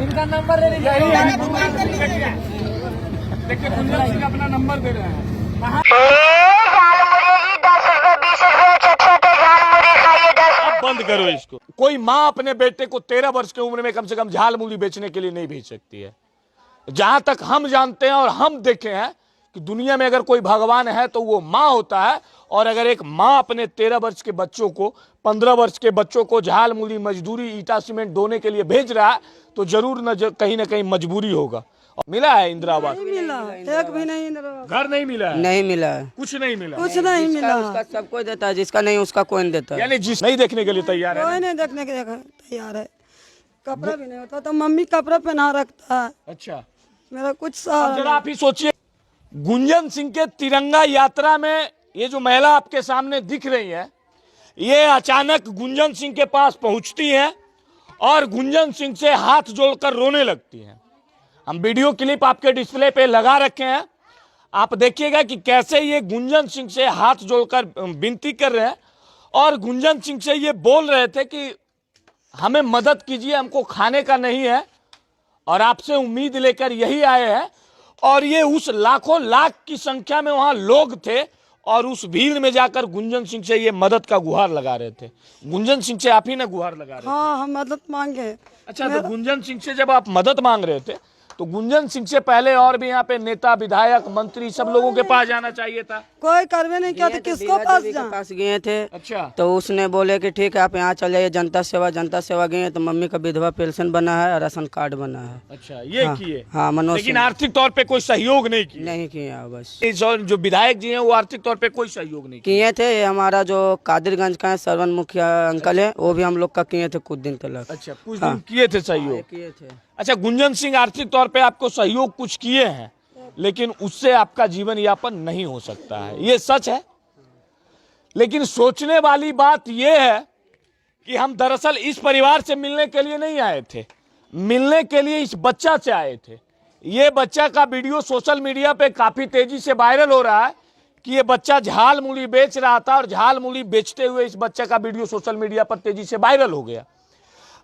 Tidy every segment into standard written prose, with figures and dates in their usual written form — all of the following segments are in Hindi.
इनका नंबर ले लीजिए, देखिए गुंजन सिंह अपना नंबर दे रहे हैं। बंद करो इसको। कोई माँ अपने बेटे को 13 वर्ष की उम्र में कम से कम झाल मूली बेचने के लिए नहीं भेज सकती है। जहां तक हम जानते हैं और हम देखे हैं कि दुनिया में अगर कोई भगवान है तो वो माँ होता है। और अगर एक माँ अपने 13 वर्ष के बच्चों को, 15 वर्ष के बच्चों को झाल मूली मजदूरी ईटा सीमेंट ढोने के लिए भेज रहा है तो जरूर कहीं ना कहीं मजबूरी होगा। मिला है इंदिरा आवास? नहीं मिला, एक भी नहीं। घर नहीं मिला है? नहीं मिला है, कुछ नहीं मिला, कुछ नहीं मिला। उसका सबको देता है, जिसका नहीं उसका कोई नहीं देता है। यानी जिस नहीं देखने के लिए तैयार है, कोई नहीं देखने के लिए तैयार है। कपड़ा भी नहीं होता तो मम्मी कपड़ा पहना रखता है। अच्छा, मेरा कुछ अब सहारा जरा आप ही सोचिए, गुंजन सिंह के तिरंगा यात्रा में ये जो महिला आपके सामने दिख रही है, ये अचानक गुंजन सिंह के पास पहुंचती है और गुंजन सिंह से हाथ जोड़कर रोने लगती है। हम वीडियो क्लिप आपके डिस्प्ले पे लगा रखे हैं, आप देखिएगा कि कैसे ये गुंजन सिंह से हाथ जोड़कर विनती कर रहे हैं और गुंजन सिंह से ये बोल रहे थे कि हमें मदद कीजिए, हमको खाने का नहीं है और आपसे उम्मीद लेकर यही आए हैं। और ये उस लाखों लाख की संख्या में वहां लोग थे और उस भीड़ में जाकर गुंजन सिंह से ये मदद का गुहार लगा रहे थे। गुंजन सिंह से आप ही ना गुहार लगा रहे थे? हाँ, हम मदद मांगे। अच्छा, तो गुंजन सिंह से जब आप मदद मांग रहे थे तो गुंजन सिंह से पहले और भी यहाँ पे नेता, विधायक, मंत्री सब लोगों के पास जाना चाहिए था। कोई करवे नहीं किया, तो किसको पास के जाए? पास गए थे। अच्छा, तो उसने बोले कि ठीक है आप यहाँ चल जाइए, जनता सेवा गए तो मम्मी का विधवा पेंशन बना है और राशन कार्ड बना है। अच्छा, ये किए। हाँ, मनोज लेकिन आर्थिक तौर पे कोई सहयोग नहीं किया? नहीं किया, बस इस और जो विधायक जी हैं वो आर्थिक तौर पे कोई सहयोग नहीं किए थे। हमारा जो कादिरगंज का है सरवन मुखिया अंकल है, वो भी हम लोग का किए थे कुछ दिन तक। अच्छा, कुछ दिन किए थे सहयोग? किए थे। अच्छा, गुंजन सिंह आर्थिक तौर पे आपको सहयोग कुछ किए हैं, लेकिन उससे आपका जीवन यापन नहीं हो सकता है, ये सच है। लेकिन सोचने वाली बात यह है कि हम दरअसल इस परिवार से मिलने के लिए नहीं आए थे, मिलने के लिए इस बच्चा से आए थे। ये बच्चा का वीडियो सोशल मीडिया पे काफी तेजी से वायरल हो रहा है कि ये बच्चा झाल मूली बेच रहा था और झाल मूली बेचते हुए इस बच्चा का वीडियो सोशल मीडिया पर तेजी से वायरल हो गया।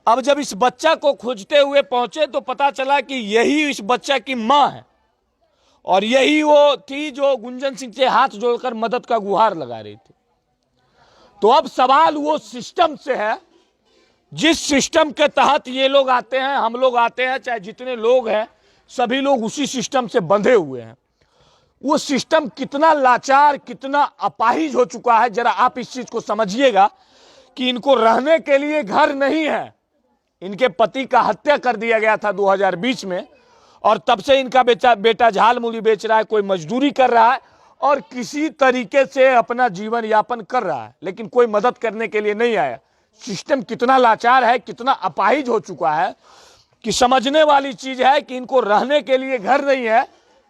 अब जब इस बच्चा को खोजते हुए पहुंचे तो पता चला कि यही इस बच्चा की मां है और यही वो थी जो गुंजन सिंह से हाथ जोड़कर मदद का गुहार लगा रही थी। तो अब सवाल वो सिस्टम से है, जिस सिस्टम के तहत ये लोग आते हैं, हम लोग आते हैं, चाहे जितने लोग हैं सभी लोग उसी सिस्टम से बंधे हुए हैं। वो सिस्टम कितना लाचार, कितना अपाहिज हो चुका है, जरा आप इस चीज को समझिएगा कि इनको रहने के लिए घर नहीं है। इनके पति का हत्या कर दिया गया था 2020 में और तब से इनका बेटा झाल मूली बेच रहा है, कोई मजदूरी कर रहा है और किसी तरीके से अपना जीवन यापन कर रहा है, लेकिन कोई मदद करने के लिए नहीं आया। सिस्टम कितना लाचार है, कितना अपाहिज हो चुका है कि समझने वाली चीज है कि इनको रहने के लिए घर नहीं है।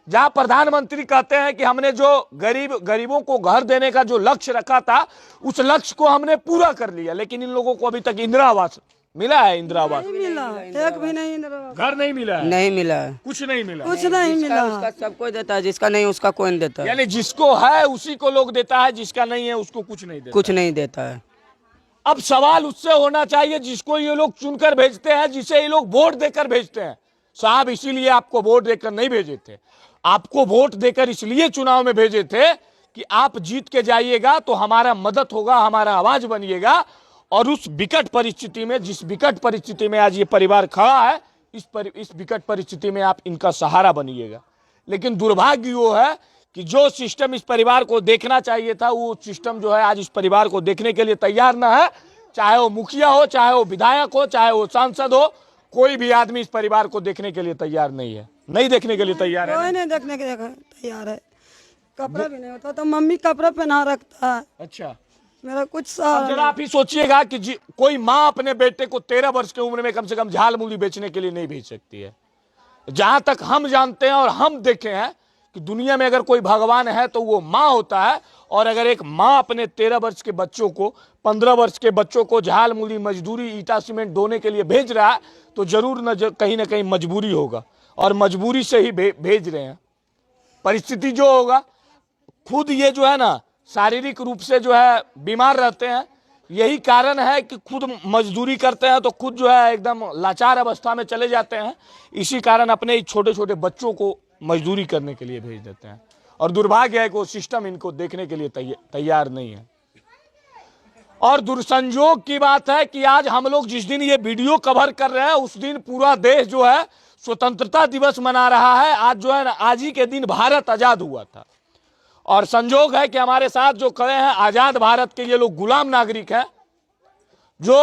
जहां प्रधानमंत्री कहते हैं कि हमने जो गरीबों को घर देने का जो लक्ष्य रखा था उस लक्ष्य को हमने पूरा कर लिया, लेकिन इन लोगों को अभी तक इंदिरा आवास मिला है? इंदिरा आवास नहीं मिला, एक भी नहीं। घर नहीं मिला है? नहीं मिला है, कुछ नहीं मिला, कुछ नहीं मिला। उसका सबको देता है, जिसका नहीं उसका कोई नहीं देता है। यानी जिसको है उसी को लोग देता है, जिसका नहीं है उसको कुछ नहीं देता। कुछ नहीं देता है। अब सवाल उससे होना चाहिए जिसको ये लोग चुनकर भेजते हैं, जिसे ये लोग वोट देकर भेजते हैं। साहब, इसीलिए आपको वोट देकर नहीं भेजे थे, आपको वोट देकर इसलिए चुनाव में भेजे थे कि आप जीत के जाइएगा तो हमारा मदद होगा, हमारा आवाज बनिएगा और उस विकट परिस्थिति में, जिस विकट परिस्थिति में आज ये परिवार खड़ा है, इस विकट परिस्थिति में आप इनका सहारा बनिएगा। लेकिन दुर्भाग्य वो है कि जो सिस्टम इस परिवार को देखना चाहिए था वो सिस्टम जो है आज इस परिवार को देखने के लिए तैयार ना है। चाहे वो मुखिया हो, चाहे वो विधायक हो, चाहे वो सांसद हो, कोई भी आदमी इस परिवार को देखने के लिए तैयार नहीं है, नहीं देखने के लिए तैयार है। कोई नहीं देखने के लिए तैयार है। कपड़ा भी नहीं होता तो मम्मी कपड़ा पहना रखता है। अच्छा, मेरा कुछ अब सहारा जरा आप ही सोचिएगा कि कोई माँ अपने बेटे को 13 वर्ष की उम्र में कम से कम झाल मूली बेचने के लिए नहीं भेज सकती है। जहां तक हम जानते हैं और हम देखे हैं कि दुनिया में अगर कोई भगवान है तो वो माँ होता है। और अगर एक माँ अपने 13 वर्ष के बच्चों को, 15 वर्ष के बच्चों को झाल मूली मजदूरी ईटा सीमेंट ढोने के लिए भेज रहा है तो जरूर कहीं ना कहीं मजबूरी होगा और मजबूरी से ही भेज रहे हैं। परिस्थिति जो होगा, खुद ये जो है ना शारीरिक रूप से जो है बीमार रहते हैं, यही कारण है कि खुद मजदूरी करते हैं तो खुद जो है एकदम लाचार अवस्था में चले जाते हैं। इसी कारण अपने छोटे छोटे बच्चों को मजदूरी करने के लिए भेज देते हैं और दुर्भाग्य है कि वो सिस्टम इनको देखने के लिए तैयार नहीं है। और दुर्संयोग की बात है कि आज हम लोग जिस दिन ये वीडियो कवर कर रहे हैं उस दिन पूरा देश जो है स्वतंत्रता दिवस मना रहा है। आज जो है ना, आज ही के दिन भारत आजाद हुआ था और संजोग है कि हमारे साथ जो खड़े हैं आजाद भारत के ये लोग गुलाम नागरिक हैं। जो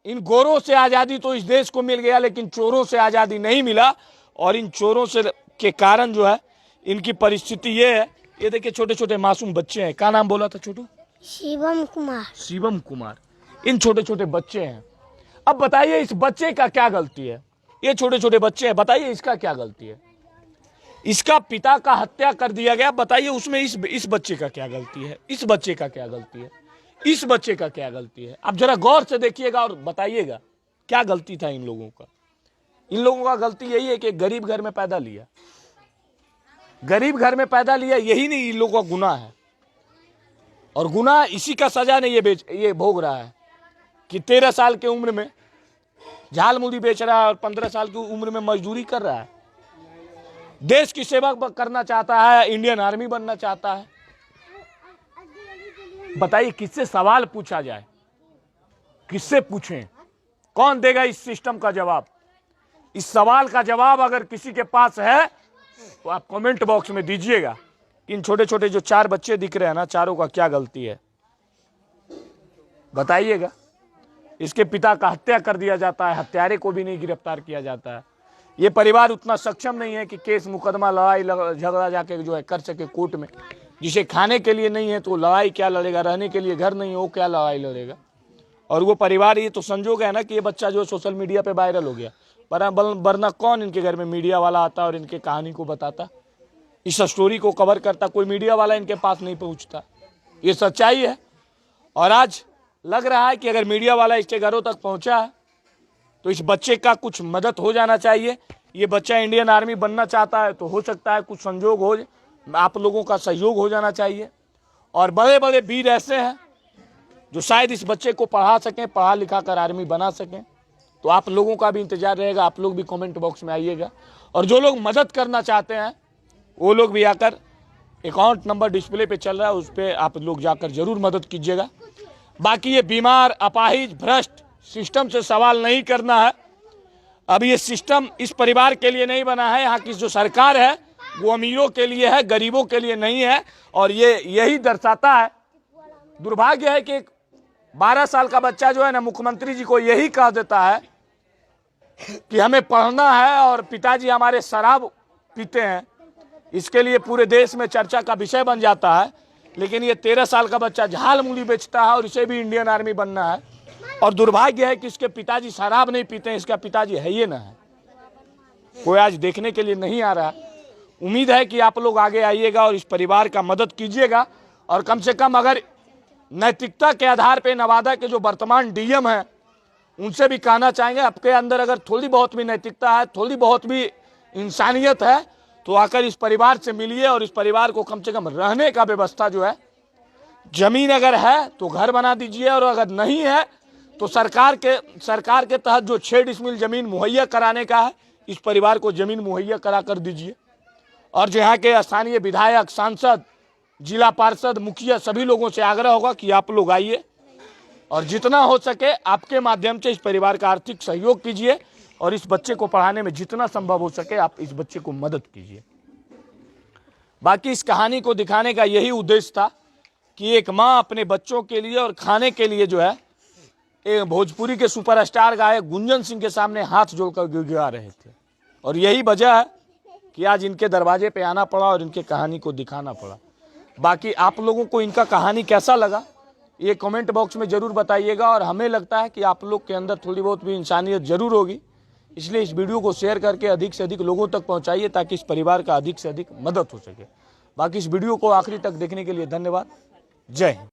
इन गोरों से आजादी तो इस देश को मिल गया, लेकिन चोरों से आजादी नहीं मिला और इन चोरों से के कारण जो है इनकी परिस्थिति ये है। ये देखिए छोटे छोटे मासूम बच्चे हैं। क्या नाम बोला था छोटू? शिवम कुमार। शिवम कुमार। इन छोटे छोटे बच्चे हैं। अब बताइए इस बच्चे का क्या गलती है? ये छोटे छोटे बच्चे हैं, बताइए इसका क्या गलती है? इसका पिता का हत्या कर दिया गया, बताइए उसमें इस बच्चे का क्या गलती है? इस बच्चे का क्या गलती है? इस बच्चे का क्या गलती है? आप जरा गौर से देखिएगा और बताइएगा क्या गलती था इन लोगों का। इन लोगों का गलती यही है कि गरीब घर में पैदा लिया, गरीब घर में पैदा लिया, यही नहीं इन लोगों का गुनाह है। और गुनाह इसी का सजा नहीं ये भोग रहा है कि 13 साल की उम्र में झाल मुड़ी बेच रहा है और 15 साल की उम्र में मजदूरी कर रहा है। देश की सेवा करना चाहता है, इंडियन आर्मी बनना चाहता है। बताइए किससे सवाल पूछा जाए? किससे पूछें? कौन देगा इस सिस्टम का जवाब? इस सवाल का जवाब अगर किसी के पास है तो आप कमेंट बॉक्स में दीजिएगा। इन छोटे छोटे जो 4 बच्चे दिख रहे हैं ना, चारों का क्या गलती है बताइएगा। इसके पिता का हत्या कर दिया जाता है, हत्यारे को भी नहीं गिरफ्तार किया जाता है। ये परिवार उतना सक्षम नहीं है कि केस मुकदमा लड़ाई झगड़ा जाके जो है कर सके कोर्ट में। जिसे खाने के लिए नहीं है तो लड़ाई क्या लड़ेगा? रहने के लिए घर नहीं है वो क्या लड़ाई लड़ेगा? और वो परिवार, ये तो संजोग है ना कि ये बच्चा जो सोशल मीडिया पे वायरल हो गया, वरना कौन इनके घर में मीडिया वाला आता और इनके कहानी को बताता, इस स्टोरी को कवर करता? कोई मीडिया वाला इनके पास नहीं पहुंचता। ये सच्चाई है। और आज लग रहा है कि अगर मीडिया वाला इसके घरों तक पहुंचा है तो इस बच्चे का कुछ मदद हो जाना चाहिए। ये बच्चा इंडियन आर्मी बनना चाहता है तो हो सकता है कुछ संजोग हो, आप लोगों का सहयोग हो जाना चाहिए। और बड़े बड़े वीर ऐसे हैं जो शायद इस बच्चे को पढ़ा सकें, पढ़ा लिखा कर आर्मी बना सकें। तो आप लोगों का भी इंतजार रहेगा, आप लोग भी कमेंट बॉक्स में आइएगा। और जो लोग मदद करना चाहते हैं वो लोग भी आकर, अकाउंट नंबर डिस्प्ले पे चल रहा है, उस पर आप लोग जाकर जरूर मदद कीजिएगा। बाकी ये बीमार, अपाहिज, भ्रष्ट सिस्टम से सवाल नहीं करना है। अब ये सिस्टम इस परिवार के लिए नहीं बना है। यहाँ की जो सरकार है वो अमीरों के लिए है, गरीबों के लिए नहीं है। और ये यही दर्शाता है, दुर्भाग्य है कि 12 साल का बच्चा जो है ना, मुख्यमंत्री जी को यही कह देता है कि हमें पढ़ना है और पिताजी हमारे शराब पीते हैं। इसके लिए पूरे देश में चर्चा का विषय बन जाता है। लेकिन ये 13 साल का बच्चा झाल मूली बेचता है और इसे भी इंडियन आर्मी बनना है। और दुर्भाग्य है कि इसके पिताजी शराब नहीं पीते हैं, इसका पिताजी है ये ना है। कोई आज देखने के लिए नहीं आ रहा। उम्मीद है कि आप लोग आगे आइएगा और इस परिवार का मदद कीजिएगा। और कम से कम अगर नैतिकता के आधार पर नवादा के जो वर्तमान डीएम हैं उनसे भी कहना चाहेंगे, आपके अंदर अगर थोड़ी बहुत भी नैतिकता है, थोड़ी बहुत भी इंसानियत है तो आकर इस परिवार से मिलिए और इस परिवार को कम से कम रहने का व्यवस्था जो है, जमीन अगर है तो घर बना दीजिए और अगर नहीं है तो सरकार के तहत जो 6 डिसमिल जमीन मुहैया कराने का है, इस परिवार को जमीन मुहैया करा कर दीजिए। और जो यहाँ के स्थानीय विधायक, सांसद, जिला पार्षद, मुखिया सभी लोगों से आग्रह होगा कि आप लोग आइए और जितना हो सके आपके माध्यम से इस परिवार का आर्थिक सहयोग कीजिए और इस बच्चे को पढ़ाने में जितना संभव हो सके आप इस बच्चे को मदद कीजिए। बाकी इस कहानी को दिखाने का यही उद्देश्य था कि एक माँ अपने बच्चों के लिए और खाने के लिए जो है एक भोजपुरी के सुपरस्टार गायक गुंजन सिंह के सामने हाथ जोड़कर गिड़गिड़ा रहे थे। और यही वजह है कि आज इनके दरवाजे पे आना पड़ा और इनके कहानी को दिखाना पड़ा। बाकी आप लोगों को इनका कहानी कैसा लगा ये कमेंट बॉक्स में ज़रूर बताइएगा। और हमें लगता है कि आप लोग के अंदर थोड़ी बहुत भी इंसानियत ज़रूर होगी, इसलिए इस वीडियो को शेयर करके अधिक से अधिक लोगों तक पहुंचाइए ताकि इस परिवार का अधिक से अधिक मदद हो सके। बाकी इस वीडियो को आखिरी तक देखने के लिए धन्यवाद। जय हिंद।